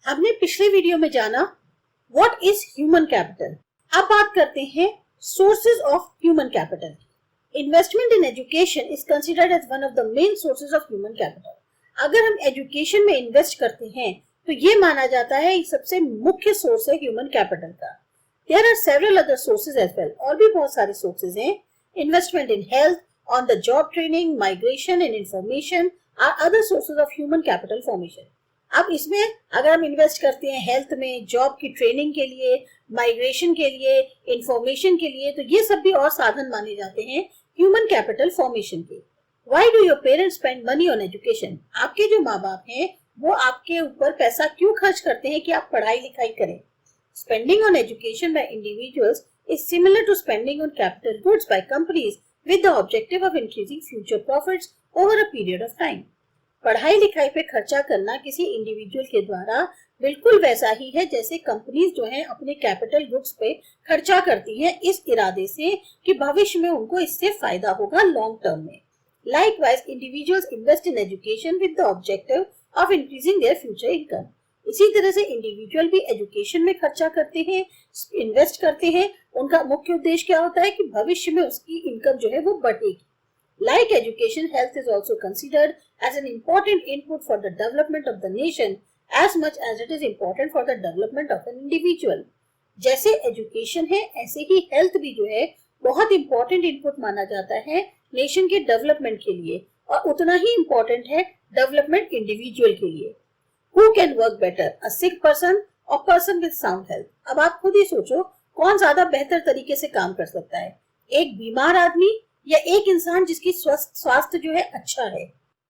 हमने पिछले वीडियो में जाना व्हाट इज ह्यूमन कैपिटल। अब बात करते हैं sources of human capital. Investment in education is considered as one of the main sources of human capital. अगर हम एजुकेशन में इन्वेस्ट करते हैं तो ये माना जाता है सबसे मुख्य सोर्स है ह्यूमन कैपिटल का। There are several other sources as well, और भी बहुत सारे सोर्सेज हैं। Investment in health, on the job training, migration and information are other sources of human capital formation. अब इसमें अगर हम इन्वेस्ट करते हैं हेल्थ में, जॉब की ट्रेनिंग के लिए, माइग्रेशन के लिए, इंफॉर्मेशन के लिए, तो ये सब भी और साधन माने जाते हैं ह्यूमन कैपिटल फॉर्मेशन के। Why do your parents spend money on education? आपके जो माँ बाप हैं वो आपके ऊपर पैसा क्यों खर्च करते हैं कि आप पढ़ाई लिखाई करें? Spending on education by individuals is similar to spending on capital goods by companies with the objective of increasing future profits over a period of time. पढ़ाई लिखाई पे खर्चा करना किसी इंडिविजुअल के द्वारा बिल्कुल वैसा ही है जैसे कंपनीज जो हैं अपने कैपिटल गुड्स पे खर्चा करती हैं इस इरादे से कि भविष्य में उनको इससे फायदा होगा लॉन्ग टर्म में। Likewise, individuals invest in education with the objective of increasing their future income. इसी तरह से इंडिविजुअल भी एजुकेशन में खर्चा करते हैं, इन्वेस्ट करते हैं। उनका मुख्य उद्देश्य क्या होता है कि भविष्य में उसकी इनकम जो है वो बढ़ेगी। Like education, health is also considered as an important input for the development of the nation as much as it is important for the development of an individual. जैसे एजुकेशन है ऐसे ही हेल्थ भी जो है बहुत इंपॉर्टेंट इनपुट माना जाता है नेशन के डेवलपमेंट के लिए, और उतना ही इंपॉर्टेंट है डेवलपमेंट इंडिविजुअल के लिए। Who can work better, a sick person or person with sound health? अब आप खुद ही सोचो कौन ज्यादा बेहतर तरीके से काम कर सकता है, एक बीमार आदमी या एक इंसान जिसकी स्वास्थ्य जो है अच्छा है।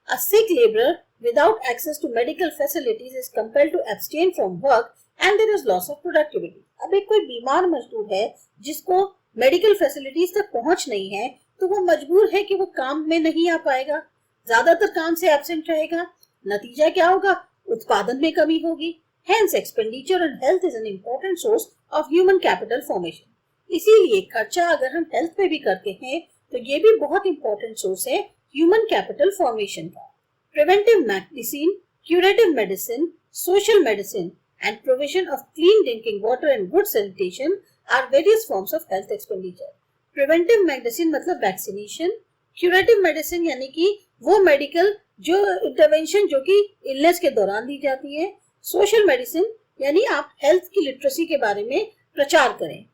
A sick laborer without access to medical facilities is compelled to abstain from work and there is loss of productivity. अब एक कोई बीमार मजदूर है जिसको मेडिकल फैसिलिटीज तक पहुंच नहीं है तो वो मजबूर है कि वो काम में नहीं आ पाएगा, ज्यादातर काम से एब्सेंट रहेगा। नतीजा क्या होगा? उत्पादन में कमी होगी। Hence, expenditure on health is an important source of human capital formation. इसीलिए खर्चा अगर हम हेल्थ पे भी करते हैं तो ये भी बहुत इंपॉर्टेंट सोर्स है ह्यूमन कैपिटल फॉर्मेशन का। Preventive medicine, curative medicine, social medicine and provision of clean drinking water and good sanitation are various forms of health expenditure. Preventive medicine मतलब वैक्सीनेशन, क्यूरेटिव मेडिसिन यानी कि वो medical जो intervention जो कि illness के दौरान दी जाती है, सोशल मेडिसिन यानी आप हेल्थ की लिटरेसी के बारे में प्रचार करें,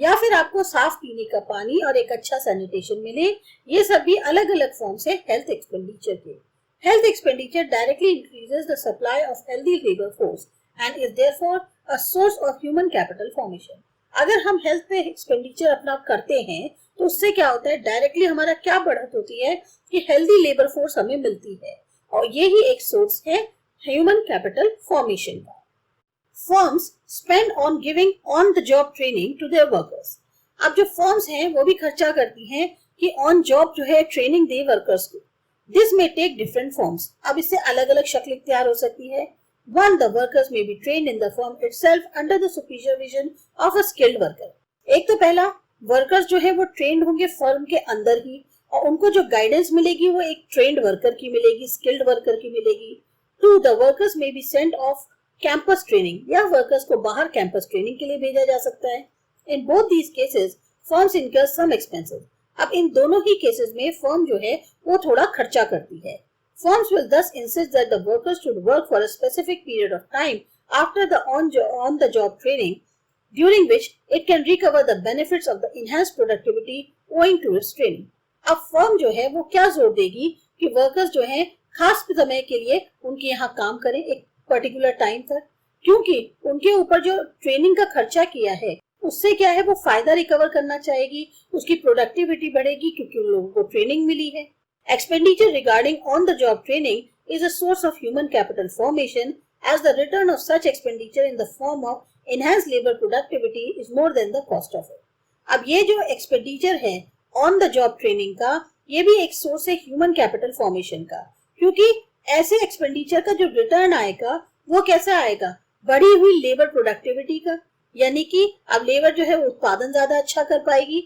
या फिर आपको साफ पीने का पानी और एक अच्छा सैनिटेशन मिले। ये सब भी अलग अलग फॉर्म्स है हेल्थ एक्सपेंडिचर के। Health expenditure directly increases the supply of healthy labour force and is therefore a source of human capital formation. अगर हम हेल्थ पे एक्सपेंडिचर अपना करते हैं तो उससे क्या होता है, डायरेक्टली हमारा क्या बढ़त होती है कि हेल्दी लेबर फोर्स हमें मिलती है, और ये ही एक सोर्स है ह्यूमन कैपिटल फॉर्मेशन का। Firms spend on giving on-the-job training to their workers. अब जो फर्म्स हैं वो भी खर्चा करती हैं कि ऑन जॉब जो है ट्रेनिंग दे वर्कर्स को। This may take different forms. अब इससे अलग अलग शक्ल इख्तियार हो सकती है। One, the workers may be trained in the firm itself under the supervision of a skilled worker. एक तो पहला वर्कर्स जो है वो ट्रेंड होंगे फर्म के अंदर ही, और उनको जो गाइडेंस मिलेगी वो एक ट्रेंड वर्कर की मिलेगी, स्किल्ड वर्कर की मिलेगी। Two, the workers may be sent off campus training, या वर्कर्स को बाहर कैंपस ट्रेनिंग के लिए भेजा जा सकता है। In both these cases firms इनकर सम एक्सपेंसेस। अब इन दोनों ही केसेस में फर्म जो है वो थोड़ा खर्चा करती है। Firms will thus insist that the workers should work for a specific period of time after the on the job training, during which it can recover the benefits of the enhanced productivity owing to its training. अब firm जो है वो क्या जोर देगी कि workers जो है खास समय के लिए उनके यहाँ काम करें एक पर्टिकुलर टाइम तक, क्योंकि उनके ऊपर जो ट्रेनिंग का खर्चा किया है उससे क्या है वो फायदा रिकवर करना चाहेगी, उसकी प्रोडक्टिविटी बढ़ेगी क्योंकि उन लोगों को ट्रेनिंग मिली है। Expenditure regarding on the job training is a source of human capital formation as the return of such expenditure in the form of enhanced labour productivity is more than the cost of it. अब ये जो expenditure है on the job training का ये भी एक source है human capital formation का, क्योंकि ऐसे एक्सपेंडिचर का जो रिटर्न आएगा वो कैसा आएगा? बढ़ी हुई लेबर प्रोडक्टिविटी का, यानी कि अब लेबर जो है उत्पादन ज्यादा अच्छा कर पाएगी,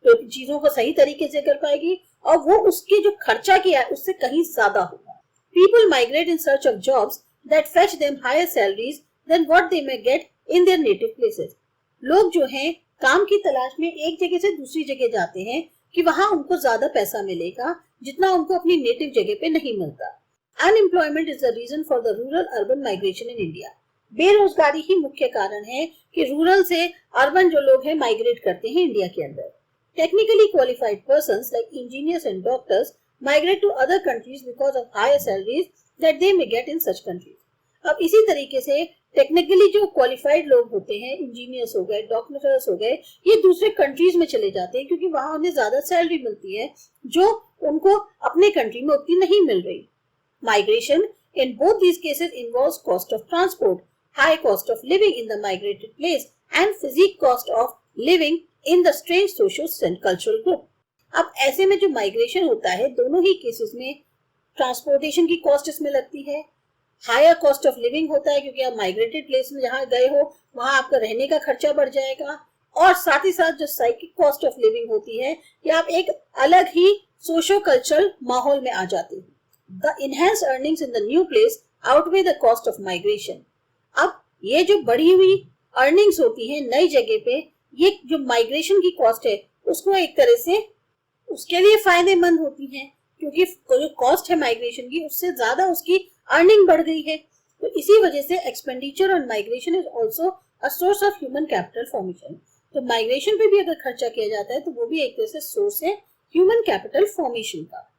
तो चीजों को सही तरीके से कर पाएगी, और वो उसके जो खर्चा किया है उससे कहीं ज्यादा होगा। People migrate in search of jobs that fetch them higher salaries than what they may get in their native places. लोग जो हैं काम की तलाश में एक जगह से दूसरी जगह जाते हैं कि वहां उनको ज्यादा पैसा मिलेगा जितना उनको अपनी नेटिव जगह पे नहीं मिलता. Unemployment is the reason for the rural-urban migration in India. बेरोजगारी ही मुख्य कारण है कि रूरल से अर्बन जो लोग हैं माइग्रेट करते हैं इंडिया के अंदर. Technically qualified persons like engineers and doctors migrate to other countries because of higher salaries that they may get in such countries. अब इसी तरीके से टेक्निकली जो क्वालिफाइड लोग होते हैं, इंजीनियर्स हो गए, डॉक्टर्स हो गए, ये दूसरे कंट्रीज में चले जाते हैं क्योंकि वहां उन्हें ज्यादा सैलरी मिलती है जो उनको अपने कंट्री में उतनी नहीं मिल रही. Migration in both these cases involves cost of transport, high cost of living in the migrated place and physique cost of living in the strange social and cultural group. अब ऐसे में जो माइग्रेशन होता है दोनों ही केसेस में transportation की cost इसमें लगती है, हायर कॉस्ट ऑफ लिविंग होता है क्योंकि आप माइग्रेटेड प्लेस में जहाँ गए हो वहां आपका रहने का खर्चा बढ़ जाएगा, और साथ ही साथ जो साइकिक कॉस्ट ऑफ लिविंग होती है कि आप एक अलग ही सोशो कल्चरल माहौल में आ जाते हो. The enhance earnings in the new place outweigh the cost of migration. अब ये जो बढ़ी हुई अर्निंग्स होती है नई जगह पे, ये जो माइग्रेशन की कॉस्ट है उसको एक तरह से उसके लिए फायदेमंद होती है क्योंकि जो कॉस्ट है माइग्रेशन की उससे ज्यादा उसकी अर्निंग बढ़ गई है. तो इसी वजह से expenditure on migration is also a source of human capital formation. तो माइग्रेशन पे भी अगर खर्चा किया जाता है तो वो भी एक तरह से सोर्स है ह्यूमन कैपिटल फॉर्मेशन का.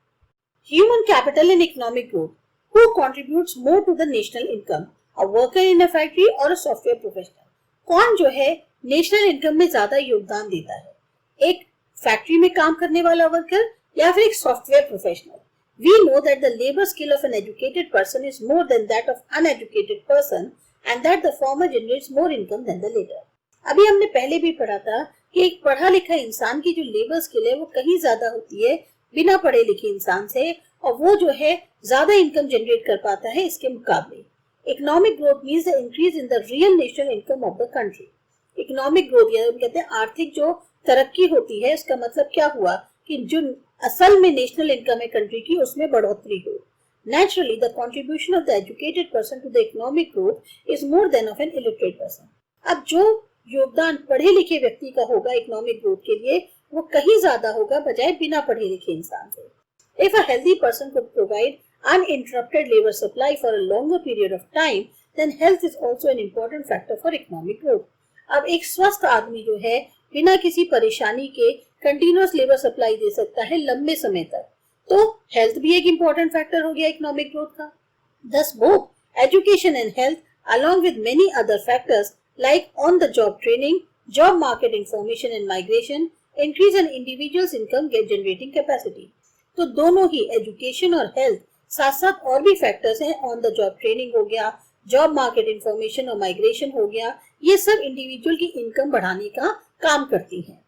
Human capital in economic growth. Who contributes more to the national income, a worker in a factory और अ सॉफ्टवेयर प्रोफेशनल. कौन जो है नेशनल इनकम में ज्यादा योगदान देता है, एक फैक्ट्री में काम करने वाला वर्कर या फिर एक software professional. We know that the labor skill of an educated person is more than that of uneducated person and that the former generates more income than the latter. अभी हमने पहले भी पढ़ा था कि एक पढ़ा लिखा इंसान की जो लेबर स्किल है वो कहीं ज्यादा होती है बिना पढ़े लिखे इंसान से, और वो जो है ज्यादा इनकम जनरेट कर पाता है इसके मुकाबले. Economic growth means the increase in the real national income of the country. Economic growth या कहते हैं आर्थिक जो तरक्की होती है, इसका मतलब क्या हुआ कि जो असल में नेशनल इनकम है कंट्री की उसमें बढ़ोतरी हो. Naturally the contribution of the educated person to the economic growth is more than of an illiterate person. अब जो योगदान पढ़े लिखे व्यक्ति का होगा इकोनॉमिक ग्रोथ के लिए वो कहीं ज्यादा होगा बजाय बिना पढ़े लिखे इंसान से. If a healthy person could provide uninterrupted labor supply for a longer period of time, then health is also an important factor for economic growth. अब एक स्वस्थ आदमी जो है बिना किसी परेशानी के कंटिन्यूअस लेबर सप्लाई दे सकता है लंबे समय तक, तो हेल्थ भी एक इम्पोर्टेंट फैक्टर हो गया इकोनॉमिक ग्रोथ का. Thus both education and health along with many other factors like on the job training, job market information and migration increase an individual's income generating capacity. तो दोनों ही education और health साथ साथ और भी फैक्टर्स हैं, on the job training हो गया, जॉब मार्केट इंफॉर्मेशन और माइग्रेशन हो गया, ये सब इंडिविजुअल की इनकम बढ़ाने का काम करती हैं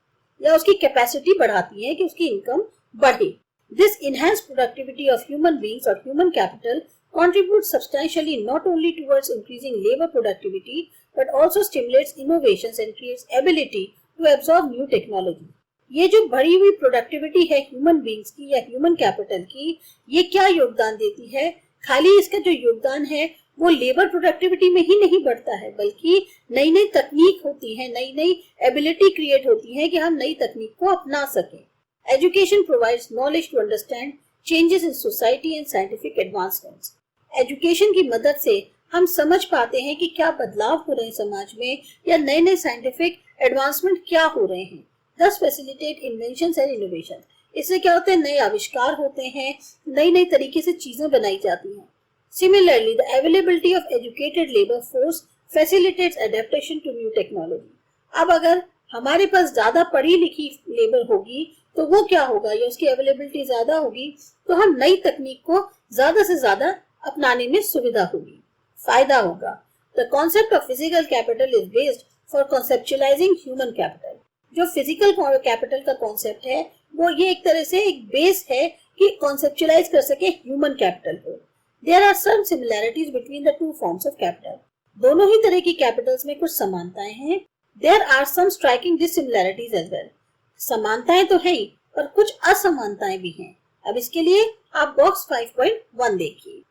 या उसकी कैपेसिटी बढ़ाती हैं कि उसकी इनकम बढ़े. This enhance productivity of human beings और human capital contributes substantially not only towards increasing labor productivity but also stimulates innovations and creates ability to absorb new technology. ये जो बढ़ी हुई प्रोडक्टिविटी है ह्यूमन बीइंग्स की या human capital की, ये क्या योगदान देती है? खाली इसका जो योगदान है वो लेबर प्रोडक्टिविटी में ही नहीं बढ़ता है बल्कि नई नई तकनीक होती है, नई नई एबिलिटी क्रिएट होती है कि हम नई तकनीक को अपना सकें. Education provides knowledge to understand changes in society and scientific advancements. Education की मदद से हम समझ पाते हैं कि क्या बदलाव हो रहे हैं समाज में या नए नए साइंटिफिक एडवांसमेंट क्या हो रहे हैं. Thus facilitate inventions and innovations. इससे क्या होता है, नए आविष्कार होते हैं, नई नई तरीके से चीजें बनाई जाती हैं. Similarly, the availability of educated labor force facilitates adaptation to new technology. अब अगर हमारे पास ज्यादा पढ़ी लिखी लेबर होगी तो वो क्या होगा, या उसकी अवेलेबिलिटी ज्यादा होगी तो हम नई तकनीक को ज्यादा से ज्यादा अपनाने में सुविधा होगी, फायदा होगा. The concept of physical capital is based for conceptualizing human capital. जो फिजिकल कैपिटल का कॉन्सेप्ट है वो ये एक तरह से एक बेस है कि कॉन्सेप्चुलाइज कर सके ह्यूमन कैपिटल को. There are some similarities between the two forms of capital. दोनों ही तरह की कैपिटल्स में कुछ समानताएं हैं. There are some striking dissimilarities as well. समानताएं तो है ही पर कुछ असमानताएं भी हैं. अब इसके लिए आप बॉक्स 5.1 देखिए.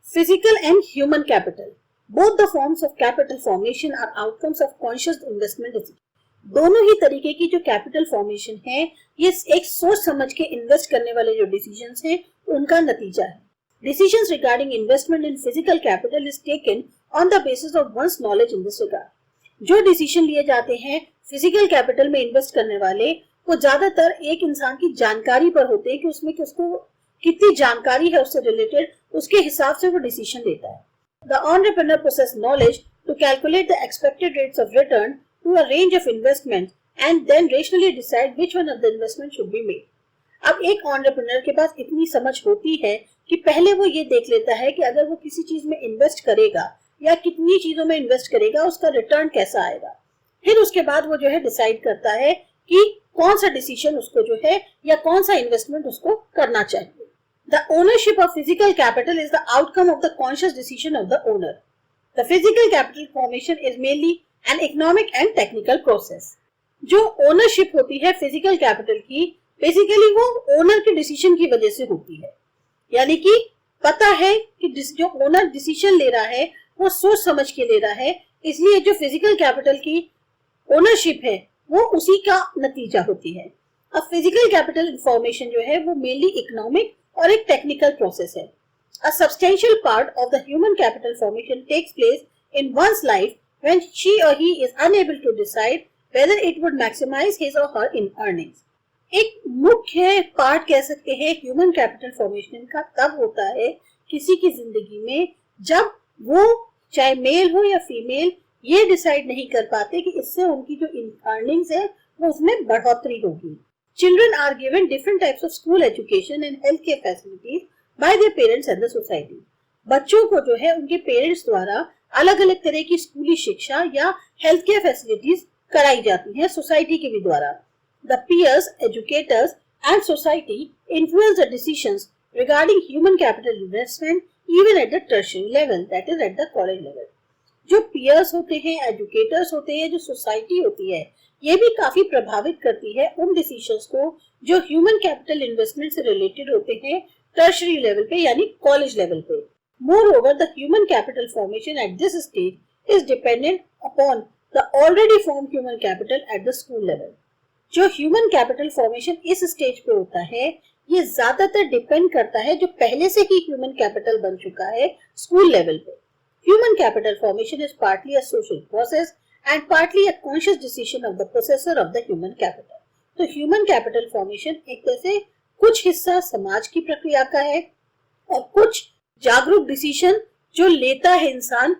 Physical and human capital. Both the forms of capital formation are outcomes of conscious investment decision. दोनों ही तरीके की जो कैपिटल फॉर्मेशन है ये एक सोच समझ के इन्वेस्ट करने वाले जो डिसीजंस हैं उनका नतीजा है. Decisions regarding investment in physical capital is taken on the basis of one's knowledge in this regard. जो डिसीजन लिए जाते हैं फिजिकल कैपिटल में इन्वेस्ट करने वाले वो ज्यादातर एक इंसान की जानकारी पर होते हैं कि उसमें उसको कितनी जानकारी है उससे रिलेटेड, उसके हिसाब से वो डिसीजन लेता है. The entrepreneur possesses knowledge to calculate the expected rates of return to a range of investments and then rationally decide which one of the investment should be made. अब एक एंटरप्रेन्योर के पास इतनी समझ होती है कि पहले वो ये देख लेता है कि अगर वो किसी चीज में इन्वेस्ट करेगा या कितनी चीजों में इन्वेस्ट करेगा उसका रिटर्न कैसा आएगा. फिर उसके बाद वो जो है डिसाइड करता है कि कौन सा डिसीजन उसको जो है या कौन सा इन्वेस्टमेंट उसको करना चाहिए. The ownership of physical capital is the outcome of the conscious decision of the owner. The physical capital formation is mainly an economic and technical process. जो ओनरशिप होती है फिजिकल कैपिटल की बेसिकली वो owner के decision की वजह से होती है. यानी कि पता है कि जो ओनर डिसीजन ले रहा है वो सोच समझ के ले रहा है, इसलिए जो फिजिकल कैपिटल की ओनरशिप है वो उसी का नतीजा होती है. अब फिजिकल कैपिटल फॉर्मेशन जो है वो मेनली इकोनॉमिक और एक टेक्निकल प्रोसेस है. A substantial part of the human capital formation takes place in one's life when she or he is unable to decide whether it would maximize his or her earnings. एक मुख्य part कह सकते हैं human capital formation का तब होता है किसी की जिंदगी में जब वो चाहे मेल हो या फीमेल ये डिसाइड नहीं कर पाते कि इससे उनकी जो अर्निंग्स है वो उसमें बढ़ोतरी होगी. Children are given different types of school education and healthcare facilities by their parents and the society. बच्चों को जो है उनके पेरेंट्स द्वारा अलग अलग तरह की स्कूली शिक्षा या हेल्थ केयर फैसिलिटीज कराई जाती हैं सोसाइटी के भी द्वारा. The peers, educators and society influence the decisions regarding human capital investment even at the tertiary level, that is at the college level. जो peers होते हैं, एजुकेटर्स होते हैं, जो सोसाइटी होती है ये भी काफी प्रभावित करती है उन डिसीजंस को जो ह्यूमन कैपिटल इन्वेस्टमेंट से रिलेटेड होते हैं टर्शरी लेवल पे यानी कॉलेज लेवल पे. Moreover, the human capital formation at this stage is dependent upon the already formed human capital at the school level. जो ह्यूमन कैपिटल फॉर्मेशन इस stage पे होता है ये ज्यादातर डिपेंड करता है जो पहले से ही ह्यूमन कैपिटल बन चुका है स्कूल लेवल पे. Human capital formation is partly a social process and partly a conscious decision of the possessor of the human capital. तो ह्यूमन कैपिटल फॉर्मेशन एक तरह से कुछ हिस्सा समाज की प्रक्रिया का है और कुछ जागरूक डिसीजन जो लेता है इंसान.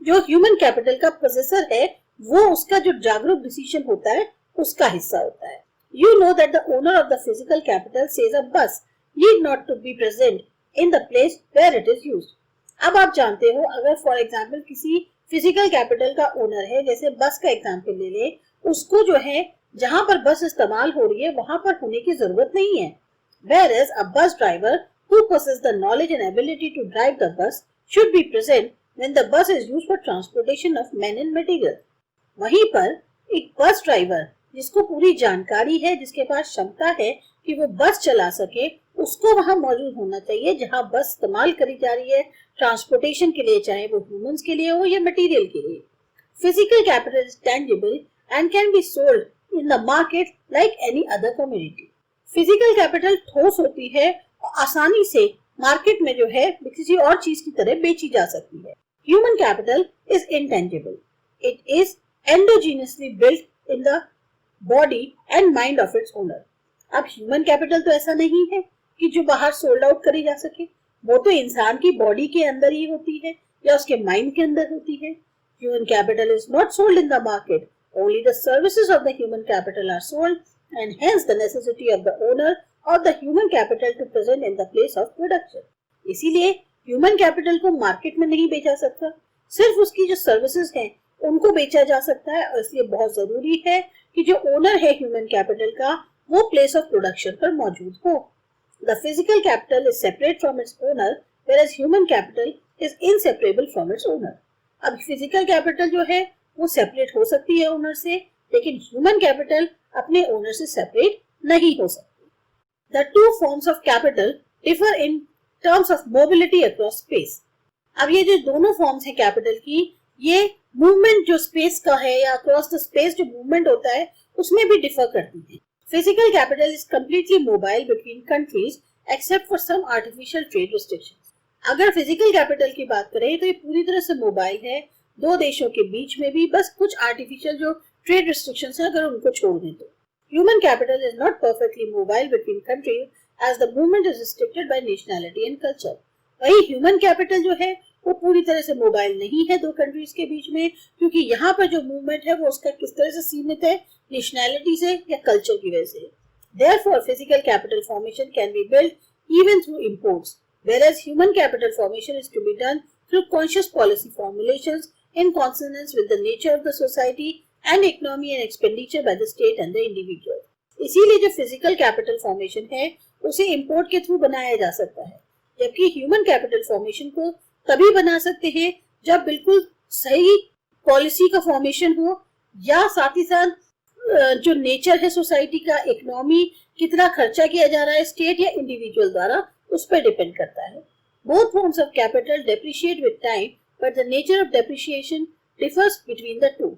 जो ह्यूमन कैपिटल का पोसेसर है वो उसका जो जागरूक डिसीजन होता है उसका हिस्सा होता है. You know that the owner of the physical capital says a bus need not to be present in the place where it is used. अब आप जानते हो अगर फॉर एग्जाम्पल किसी फिजिकल कैपिटल का ओनर है, जैसे बस का एग्जाम्पल ले ले, उसको जो है जहां पर बस इस्तेमाल हो रही है वहां पर होने की जरूरत नहीं है. Whereas a bus driver who possesses the knowledge and ability to drive the bus should be present when the bus is used for transportation of men and material. वहीं पर एक बस ड्राइवर जिसको पूरी जानकारी है, जिसके पास क्षमता है कि वो बस चला सके, उसको वहां मौजूद होना चाहिए जहां बस इस्तेमाल करी जा रही है ट्रांसपोर्टेशन के लिए, चाहे वो ह्यूमंस के लिए हो या मटेरियल के लिए. Physical capital is tangible and can be sold in the market like any other community. Physical capital ठोस होती है और आसानी से मार्केट में जो है किसी और चीज की तरह बेची जा सकती है. Human capital is intangible. It is endogenously built in the body and mind of its owner. अब ह्यूमन कैपिटल तो ऐसा नहीं है कि जो बाहर सोल्ड आउट करी जा सके, वो तो इंसान की बॉडी के अंदर ही होती है या उसके माइंड के अंदर होती है. Human capital is not sold in the market, only the services of the human capital are sold and hence the necessity of the owner और the human capital to present in the place of production. इसीलिए human capital को market में नहीं बेचा सकता, सिर्फ उसकी जो सर्विसेज हैं उनको बेचा जा सकता है. और इसलिए बहुत जरूरी है कि जो ओनर है ह्यूमन कैपिटल का वो प्लेस ऑफ प्रोडक्शन पर मौजूद हो. The physical capital is separate from its owner, whereas human capital is inseparable from its owner. अब physical capital जो है वो separate हो सकती है ओनर से, लेकिन human capital अपने ओनर से separate नहीं हो सकती. The two forms of capital differ in terms of mobility across space. अब ये जो दोनों फॉर्म्स हैं कैपिटल की, ये मूवमेंट जो स्पेस का है या अक्रॉस द स्पेस जो मूवमेंट होता है उसमें भी डिफर करती है। Physical capital is completely mobile between countries except for some artificial trade restrictions. अगर फिजिकल कैपिटल की बात करें तो ये पूरी तरह से मोबाइल है दो देशों के बीच में भी, बस कुछ आर्टिफिशियल जो ट्रेड रिस्ट्रिक्शंस है अगर उनको छोड़ दें तो। Human capital is not perfectly mobile between countries as the movement is restricted by nationality and culture. वही ह्यूमन कैपिटल जो है वो पूरी तरह से मोबाइल नहीं है दो कंट्रीज के बीच में, क्योंकि यहाँ पर जो मूवमेंट है वो उसका किस तरह से सीमित है, नेशनैलिटी से या कल्चर की वजह से। Therefore, physical capital formation can be built even through imports, whereas human capital formation is to be done through conscious policy formulations in consonance with the nature of the society and economy and expenditure by the state and the individual. इसीलिए जो physical capital formation है उसे import के through बनाया जा सकता है, जबकि ह्यूमन कैपिटल फॉर्मेशन को तभी बना सकते हैं जब बिल्कुल सही पॉलिसी का फॉर्मेशन हो या साथ ही साथ जो नेचर है सोसाइटी का, इकोनॉमी, कितना खर्चा किया जा रहा है स्टेट या इंडिविजुअल द्वारा, उस पर डिपेंड करता है। Both forms of capital depreciate with time but the nature of depreciation differs between the to.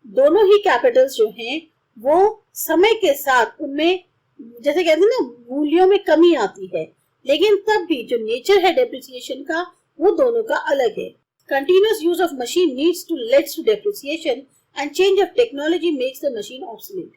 दोनों ही कैपिटल्स जो हैं वो समय के साथ उनमें जैसे कहते हैं ना मूल्यों में कमी आती है, लेकिन तब भी जो नेचर है डेप्रिसिएशन का वो दोनों का अलग है। Continuous use of machine needs to leads to depreciation and change of technology makes the machine obsolete.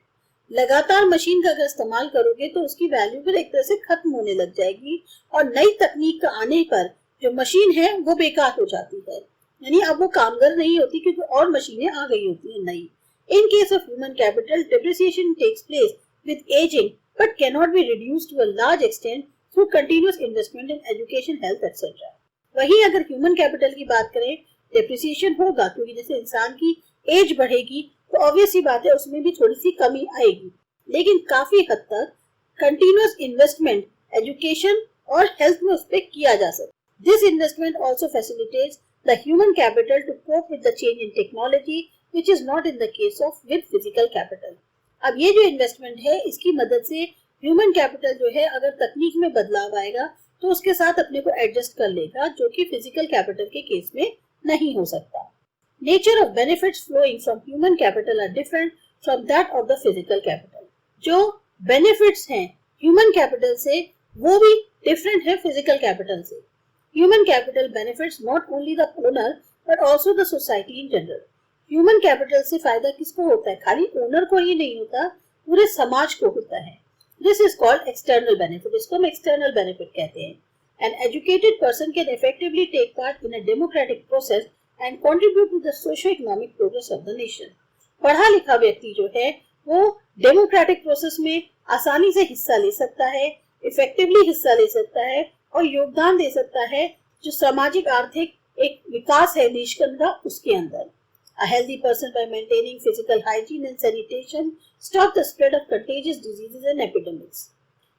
लगातार मशीन का अगर इस्तेमाल करोगे तो उसकी वैल्यू फिर एक तरह से खत्म होने लग जाएगी और नई तकनीक का आने पर जो मशीन है वो बेकार हो जाती है, यानी अब वो कामगर नहीं होती क्योंकि और मशीनें आ गई होती हैं नई। In case of human capital, depreciation takes place with aging but cannot be reduced to a large extent through continuous investment in education, health, etc. वहीं अगर ह्यूमन कैपिटल की बात करें, डेप्रिसिएशन होगा क्योंकि जैसे इंसान की एज बढ़ेगी तो ऑब्वियस ही बात है उसमें भी थोड़ी सी कमी आएगी, लेकिन काफी हद तक कंटिन्यूअस इन्वेस्टमेंट एजुकेशन और हेल्थ में उस पर किया जा सकता। This investment also facilitates the human capital to cope with the change in technology which is not in the case of with physical capital. अब ये जो इन्वेस्टमेंट है इसकी मदद से ह्यूमन कैपिटल जो है अगर तकनीक में बदलाव आएगा तो उसके साथ अपने को एडजस्ट कर लेगा, जो कि फिजिकल कैपिटल के केस में नहीं हो सकता। Nature of benefits flowing from human capital are different from that of the physical capital. जो बेनिफिट्स हैं ह्यूमन कैपिटल से वो भी डिफरेंट है फिजिकल कैपिटल से। Human capital benefits not only the owner but also the society in general. Human capital से फायदा किसको होता है? खाली ओनर को ही नहीं होता, पूरे समाज को होता है। This is called external benefit, इसको हम एक्सटर्नल बेनिफिट कहते हैं। An educated person can effectively take part in a democratic process and contribute to the socio economic progress of the nation. पढ़ा लिखा व्यक्ति जो है वो डेमोक्रेटिक प्रोसेस में आसानी से हिस्सा ले सकता है, इफेक्टिवली हिस्सा ले सकता है और योगदान दे सकता है जो सामाजिक आर्थिक एक विकास है देश के अंदर उसके अंदर। A healthy person by maintaining physical hygiene and sanitation stop the spread of contagious diseases and epidemics.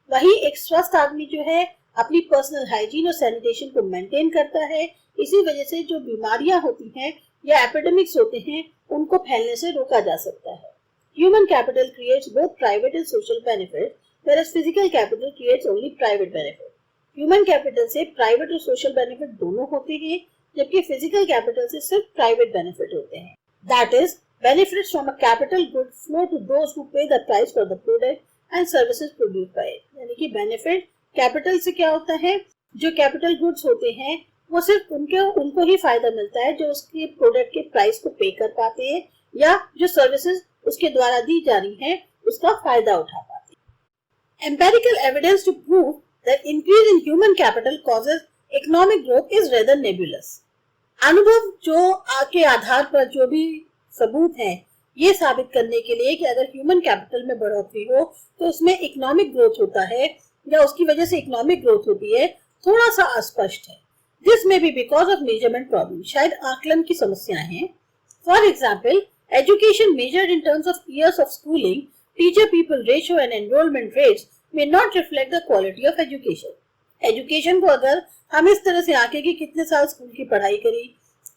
वही एक स्वस्थ आदमी जो है अपनी पर्सनल हाइजीन और सैनिटेशन को मेंटेन करता है, इसी वजह से जो बीमारियां होती हैं या एपिडेमिक्स होते हैं उनको फैलने से रोका जा सकता है। Human capital creates both private and social benefits, whereas physical capital creates only private benefit. Human capital से प्राइवेट और सोशल बेनिफिट दोनों होते हैं, जबकि फिजिकल कैपिटल से सिर्फ प्राइवेट बेनिफिट होते हैं। That is, benefits from a capital good flow to those who pay the price for the product and services produced by it. यानी कि बेनिफिट कैपिटल से क्या होता है, जो कैपिटल गुड्स होते हैं वो सिर्फ उनको ही फायदा मिलता है जो उसके प्रोडक्ट के प्राइस को पे कर पाते हैं या जो सर्विसेज उसके द्वारा दी जा रही हैं उसका फायदा उठा पाते हैं। Empirical evidence to prove that increase in human capital causes economic growth is rather nebulous. अनुभव जो के आधार पर जो भी सबूत हैं ये साबित करने के लिए कि अगर ह्यूमन कैपिटल में बढ़ोतरी हो तो उसमें इकोनॉमिक ग्रोथ होता है या उसकी वजह से इकोनॉमिक ग्रोथ होती है, थोड़ा सा अस्पष्ट है। This may be because of measurement problem, शायद आकलन की समस्याएं हैं। For example, education measured in terms of years of schooling, teacher people ratio and enrolment rates may not reflect the quality of education. Education को अगर हम इस तरह से आके कि कितने साल स्कूल की पढ़ाई करी,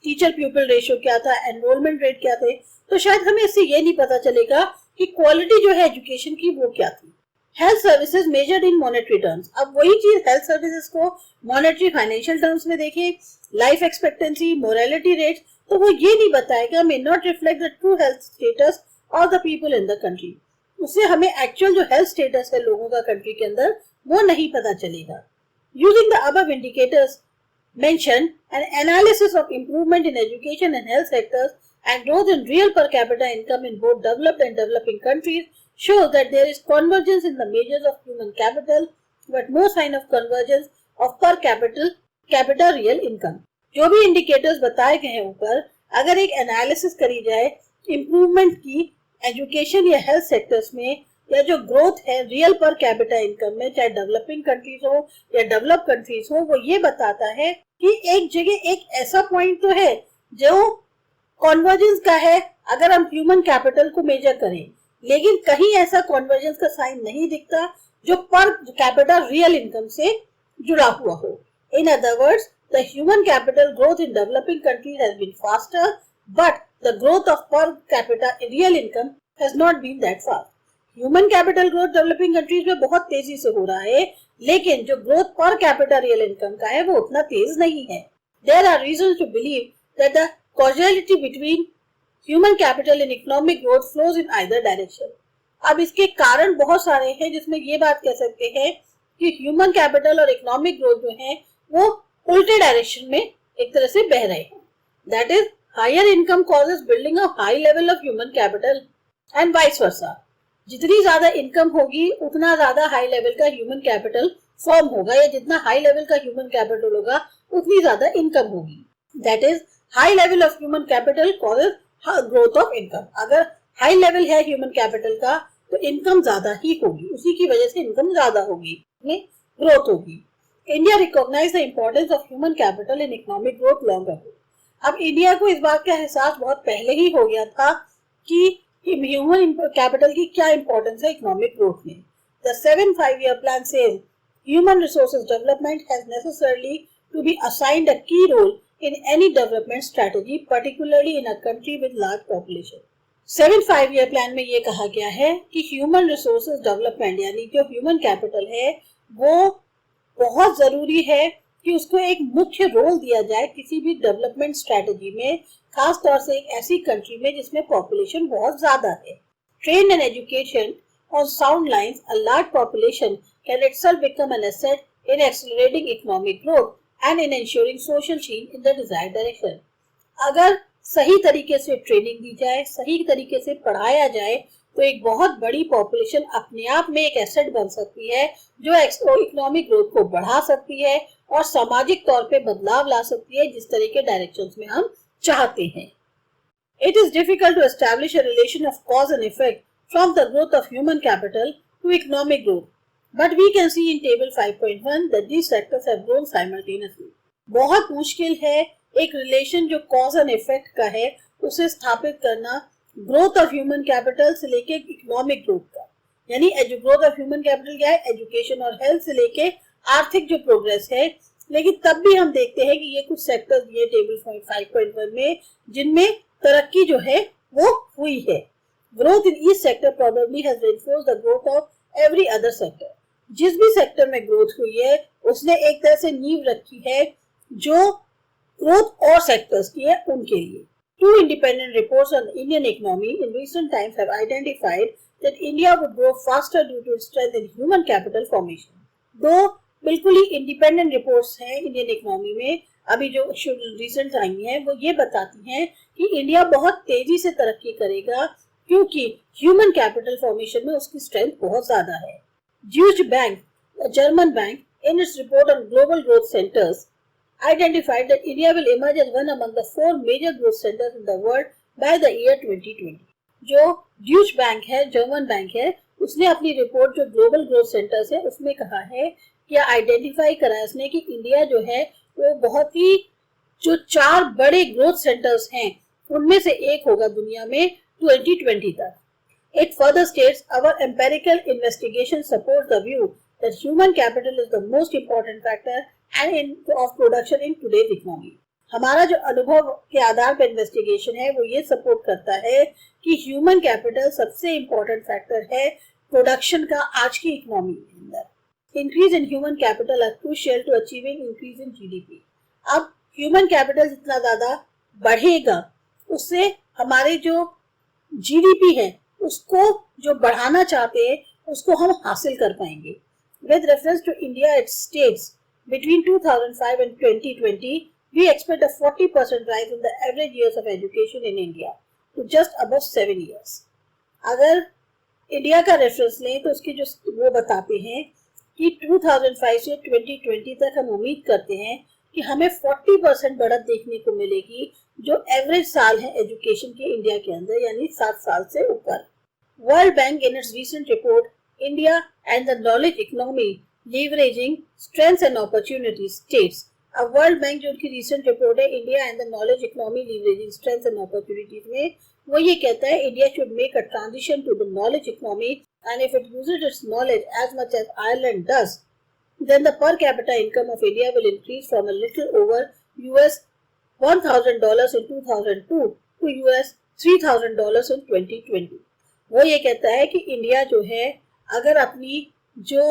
टीचर पीपल रेशियो क्या था, एनरोलमेंट रेट क्या थे, तो शायद हमें इससे ये नहीं पता चलेगा कि क्वालिटी जो है एजुकेशन की वो क्या थी। Health services measured in monetary terms, अब वही चीज हेल्थ सर्विसेज को मॉनेटरी फाइनेंशियल टर्म्स में देखें, लाइफ एक्सपेक्टेंसी, मोरालिटी रेट, तो वो ये नहीं बताएगा, may not reflect the true health status of the people in the country, उससे हमें एक्चुअल जो हेल्थ स्टेटस है लोगों का कंट्री के अंदर वो नहीं पता चलेगा। Using the above indicators mentioned, an analysis of improvement in education and health sectors and growth in real per capita income in both developed and developing countries shows that there is convergence in the measures of human capital, but no sign of convergence of per capita real income. जो भी indicators बताए गए हैं ऊपर, अगर एक analysis करी जाए improvement की education या health sectors में, या जो ग्रोथ है रियल पर कैपिटा इनकम में, चाहे डेवलपिंग कंट्रीज हो या डेवलप कंट्रीज हो, वो ये बताता है कि एक जगह एक ऐसा पॉइंट तो है जो कॉन्वर्जेंस का है अगर हम ह्यूमन कैपिटल को मेजर करें, लेकिन कहीं ऐसा कॉन्वर्जेंस का साइन नहीं दिखता जो पर कैपिटा रियल इनकम से जुड़ा हुआ हो। In other words, the human capital growth in developing countries has been faster, but the growth of per capita real income has not been that fast. Human capital growth developing countries में बहुत तेजी से हो रहा है, लेकिन जो growth पर कैपिटा रियल इनकम का है वो उतना तेज नहीं है। There are reasons to believe that the causality between human capital and economic growth flows in either direction. अब इसके कारण बहुत सारे हैं जिसमें ये बात कह सकते हैं कि ह्यूमन कैपिटल और इकोनॉमिक ग्रोथ जो है वो उल्टे डायरेक्शन में एक तरह से बह रहे हैं। That is, higher income causes building a high level of human capital and vice versa. जितनी ज्यादा इनकम होगी उतना ज्यादा हाई लेवल का ह्यूमन कैपिटल फॉर्म होगा, या जितना हाई लेवल का ह्यूमन कैपिटल होगा उतनी ज्यादा इनकम होगी। That is, high level of human capital causes growth of income. अगर हाई लेवल है ह्यूमन कैपिटल का तो इनकम ज्यादा ही होगी, उसी की वजह से इनकम ज्यादा होगी, ग्रोथ होगी। India recognise the importance of human capital in economic growth long ago. अब इंडिया को इस बात का एहसास बहुत पहले ही हो गया था कि ह्यूमन कैपिटल की क्या इंपॉर्टेंस है इकोनॉमिक ग्रोथ में। The 7 5-year plan says human resources development has necessarily to be assigned a key role in any development strategy, particularly in a country with large population. 7 5-year plan में ये कहा गया है कि human resources development यानी जो human capital है वो बहुत जरूरी है कि उसको एक मुख्य रोल दिया जाए किसी भी डेवलपमेंट स्ट्रेटजी में, खास तौर से एक ऐसी कंट्री में जिसमें पॉपुलेशन बहुत ज्यादा है। Train and education on sound lines, a large population can itself become an asset in accelerating economic growth and in ensuring social change in the desired direction. अगर सही तरीके से ट्रेनिंग दी जाए, सही तरीके से पढ़ाया जाए, तो एक बहुत बड़ी पॉपुलेशन अपने आप में एक एसेट बन सकती है जो इकोनॉमिक ग्रोथ को बढ़ा सकती है और सामाजिक तौर पे बदलाव ला सकती है जिस तरह के डायरेक्शन में हम चाहते हैं। It is difficult to establish a relation of cause and effect from the growth of human capital to economic growth, but we can see in table 5.1 that these sectors have grown simultaneously. बहुत मुश्किल है एक relation जो cause and effect का है उसे स्थापित करना ग्रोथ ऑफ ह्यूमन कैपिटल से लेके इकोनॉमिक ग्रोथ का, यानी ग्रोथ ऑफ ह्यूमन कैपिटल क्या है, एजुकेशन और हेल्थ से लेके आर्थिक जो प्रोग्रेस है। लेकिन तब भी हम देखते हैं कि ये कुछ सेक्टर्स दिए टेबल 5.1 में जिनमें तरक्की जो है वो हुई है। Growth in each sector probably has reinforced the growth of every other sector. जिस भी सेक्टर में ग्रोथ हुई है उसने एक तरह से नींव रखी है जो ग्रोथ और सेक्टर्स की है उनके लिए। Two independent reports on the Indian economy in recent times have identified that India would grow faster due to its strength in human capital formation. दो बिल्कुल ही इंडिपेंडेंट रिपोर्ट्स हैं इंडियन इकोनॉमी में अभी जो रिसेंट आई हैं, वो ये बताती हैं कि इंडिया बहुत तेजी से तरक्की करेगा क्योंकि ह्यूमन कैपिटल फॉर्मेशन में उसकी स्ट्रेंथ बहुत ज्यादा है। Deutsche bank, German bank, in its report on global growth centers identified that India will emerge as one among the 4 major growth centers in the world by the year 2020. जो ड्यूच bank है, German bank है, उसने अपनी report जो global growth centres है उसमें कहा है कि आइडेंटिफाई करा है उसने कि इंडिया जो है वो बहुत ही जो 4 बड़े ग्रोथ सेंटर्स हैं उनमें से एक होगा दुनिया में 2020 तक। It further states our empirical investigation supports the view that human capital is the most important factor and of production in today's economy. हमारा जो अनुभव के आधार पर इन्वेस्टिगेशन है वो ये सपोर्ट करता है कि ह्यूमन कैपिटल सबसे इम्पोर्टेंट फैक्टर है प्रोडक्शन का आज की इकोनॉमी के अंदर। Increase in human capital are crucial to achieving increase in GDP. अब ह्यूमन कैपिटल जितना ज्यादा बढ़ेगा उससे हमारे जो जीडीपी है उसको जो बढ़ाना चाहते हैं उसको हम हासिल कर पाएंगे। With reference to India, it states between 2005 and 2020, we expect a 40% rise in the average years of education in India to just above 7 years. अगर इंडिया का रेफरेंस लें तो उसके जो वो बताते हैं कि 2005 से 2020 तक हम उम्मीद करते हैं कि हमें 40% बढ़त देखने को मिलेगी जो एवरेज साल है एजुकेशन के इंडिया के अंदर, यानी 7 साल से ऊपर। World bank in its recent report India and the knowledge economy leveraging strengths and opportunities states, अब वर्ल्ड बैंक जो उनकी रिसेंट रिपोर्ट है India and the knowledge economy leveraging strengths and opportunities में, वो ये कहता है India should make a transition to the knowledge economy and if it uses its knowledge as much as Ireland does, then the per capita income of India will increase from a little over US $1,000 in 2002 to US $3,000 in 2020। वो ये कहता है कि India जो है अगर अपनी जो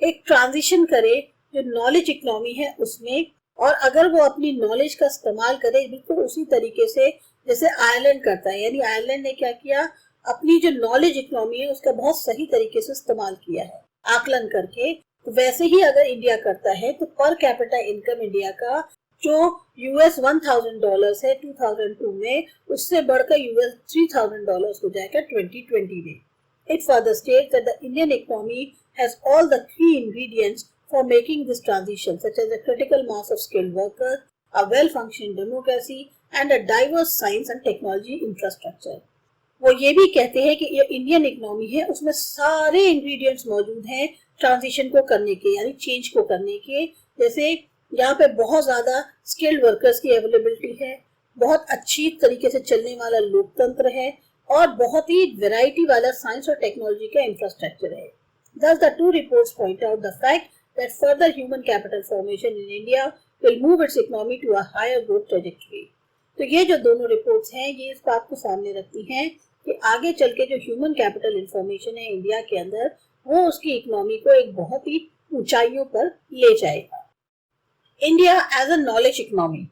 एक ट्रांजिशन करे जो नॉलेज इकोनॉमी है उसमें, और अगर वो अपनी नॉलेज का इस्तेमाल करे बिल्कुल उसी तरीके से जैसे आयरलैंड करता है, यानी आयरलैंड ने क्या किया, अपनी जो नॉलेज इकोनॉमी है उसका बहुत सही तरीके से इस्तेमाल किया है आकलन करके, तो वैसे ही अगर इंडिया करता है तो पर कैपिटा इनकम इंडिया का जो US $1,000 है 2002 में, उससे बढ़कर US $3,000 हो जाएगा 2020 में। It further states that the Indian economy has all the key ingredients for making this transition, such as a critical mass of skilled workers, a well-functioning democracy, and a diverse science and technology infrastructure. वो ये भी कहते हैं कि ये Indian economy है उसमें सारे इंग्रेडिएंट्स मौजूद हैं ट्रांजिशन को करने के, यानी चेंज को करने के। जैसे यहाँ पे बहुत ज़्यादा स्किल्ड वर्कर्स की अवेलेबिलिटी है, बहुत अच्छी तरीके से चलने वाला लोकतंत्र है और बहुत ही वैरायटी वाला साइंस और टेक्नोलॉजी का इंफ्रास्ट्रक्चर है। Thus, the two reports point out the fact that further human capital formation in India will move its economy to a higher growth trajectory. तो ये जो दोनों रिपोर्ट्स हैं ये इस बात को सामने रखती हैं कि आगे चल के जो ह्यूमन कैपिटल इंफॉर्मेशन है इंडिया के अंदर वो उसकी इकोनॉमी को एक बहुत ही ऊंचाइयों पर ले जाएगा। India as a knowledge economy.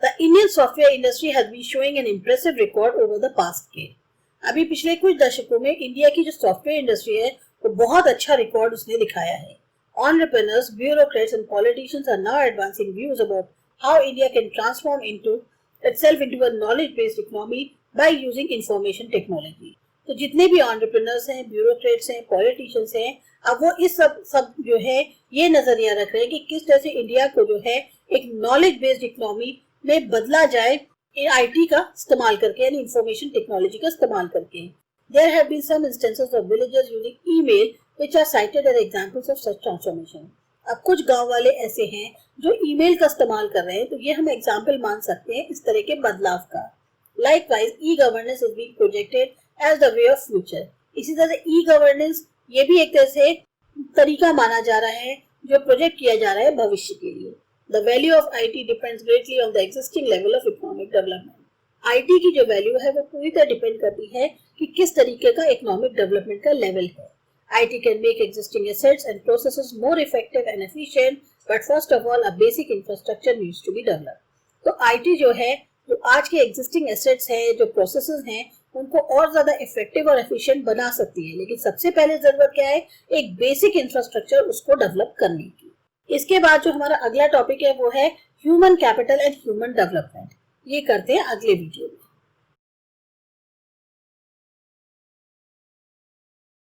The Indian software industry has been showing an impressive record over the past decade. अभी पिछले कुछ दशकों में इंडिया की जो सॉफ्टवेयर इंडस्ट्री है वो बहुत अच्छा रिकॉर्ड उसने दिखाया है। Entrepreneurs, bureaucrats and politicians are now advancing views about how India can transform itself into a knowledge-based economy by using information technology. तो जितने भी entrepreneurs हैं, bureaucrats हैं, politicians हैं, अब वो इस सब जो है ये नजरिया रख रहे हैं कि किस तरह से इंडिया को जो है एक knowledge-based economy में बदला जाए IT का इस्तेमाल करके, यानी इंफॉर्मेशन टेक्नोलॉजी का इस्तेमाल करके। There have been some instances of villagers using email which are cited as examples of such transformation. अब कुछ गांव वाले ऐसे हैं जो ईमेल का इस्तेमाल कर रहे हैं, तो ये हम एग्जाम्पल मान सकते हैं इस तरह के बदलाव का। Likewise, e-governance is being projected as the way of future. इसी तरह से e-governance ये भी एक तरह से तरीका माना जा रहा है जो प्रोजेक्ट किया जा रहा है भविष्य के लिए। The value of IT depends greatly on the existing level of economic development. IT की जो वैल्यू है वो पूरी तरह डिपेंड करती है कि किस तरीके का इकोनॉमिक डेवलपमेंट का लेवल है। IT can make existing assets and processes more effective and efficient, but first of all a basic infrastructure needs to be developed. तो IT जो है, जो आज के existing assets हैं, जो processes हैं, उनको और ज्यादा इफेक्टिव और एफिशिएंट बना सकती है, लेकिन सबसे पहले जरूरत क्या है, एक बेसिक इंफ्रास्ट्रक्चर उसको डेवलप करने की। इसके बाद जो हमारा अगला टॉपिक है वो है human capital and human development. ये करते हैं अगले वीडियो में।